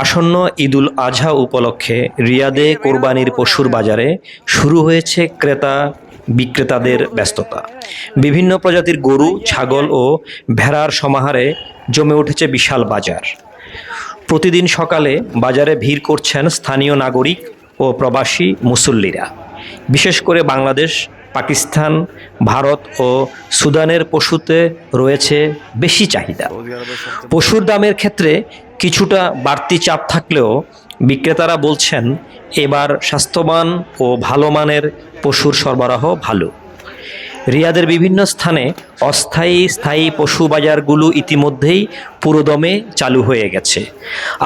আসন্ন ঈদুল আজহা উপলক্ষে রিয়াদে কোরবানির পশুর বাজারে শুরু হয়েছে ক্রেতা বিক্রেতাদের ব্যস্ততা। বিভিন্ন প্রজাতির গরু, ছাগল ও ভেড়ার সমাহারে জমে উঠেছে বিশাল বাজার। প্রতিদিন সকালে বাজারে ভিড় করছেন স্থানীয় নাগরিক ও প্রবাসী মুসল্লিরা। বিশেষ করে বাংলাদেশ, পাকিস্তান, ভারত ও সুদানের পশুতে রয়েছে বেশি চাহিদা। পশুর দামের ক্ষেত্রে কিছুটা বাড়তি চাপ থাকলেও বিক্রেতারা বলছেন এবার স্বাস্থ্যবান ও ভালো মানের পশুর সরবরাহ ভালো। রিয়াদের বিভিন্ন স্থানে অস্থায়ী স্থায়ী পশু বাজারগুলো ইতিমধ্যেই পুরোদমে চালু হয়ে গেছে।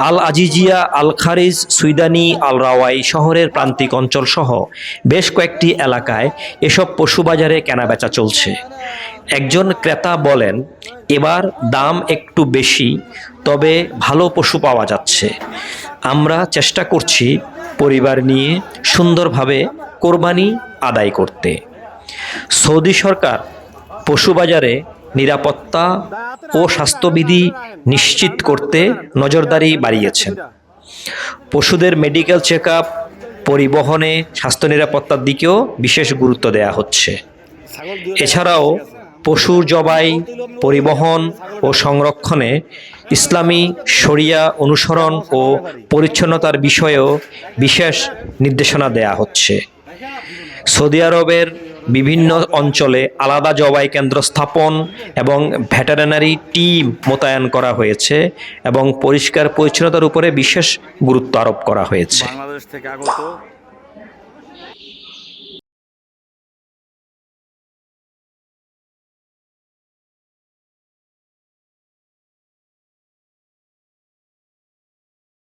আল আজিজিয়া, আল খারিজ, সুইদানি, আল রাওয়াই শহরের প্রান্তিক অঞ্চলসহ বেশ কয়েকটি এলাকায় এসব পশু বাজারে কেনাবেচা চলছে। একজন ক্রেতা বলেন, এবার দাম একটু বেশি, তবে ভালো পশু পাওয়া যাচ্ছে। আমরা চেষ্টা করছি পরিবার নিয়ে সুন্দরভাবে কোরবানি আদায় করতে। সৌদি সরকার পশু বাজারে নিরাপত্তা ও স্বাস্থ্যবিধি নিশ্চিত করতে নজরদারি বাড়িয়েছেন। পশুদের মেডিকেল চেকআপ, পরিবহনে স্বাস্থ্য নিরাপত্তার দিকেও বিশেষ গুরুত্ব দেওয়া হচ্ছে। এছাড়াও পশুর জবাই, পরিবহন ও সংরক্ষণে ইসলামী শরিয়া অনুসরণ ও পরিচ্ছন্নতার বিষয়েও বিশেষ নির্দেশনা দেয়া হচ্ছে। সৌদি আরবের বিভিন্ন অঞ্চলে আলাদা জবাই কেন্দ্র স্থাপন এবং ভেটেরিনারি টিম মোতায়েন করা হয়েছে এবং পরিষ্কার পরিচ্ছন্নতার উপরে বিশেষ গুরুত্ব আরোপ করা হয়েছে। বাংলাদেশ থেকে আগত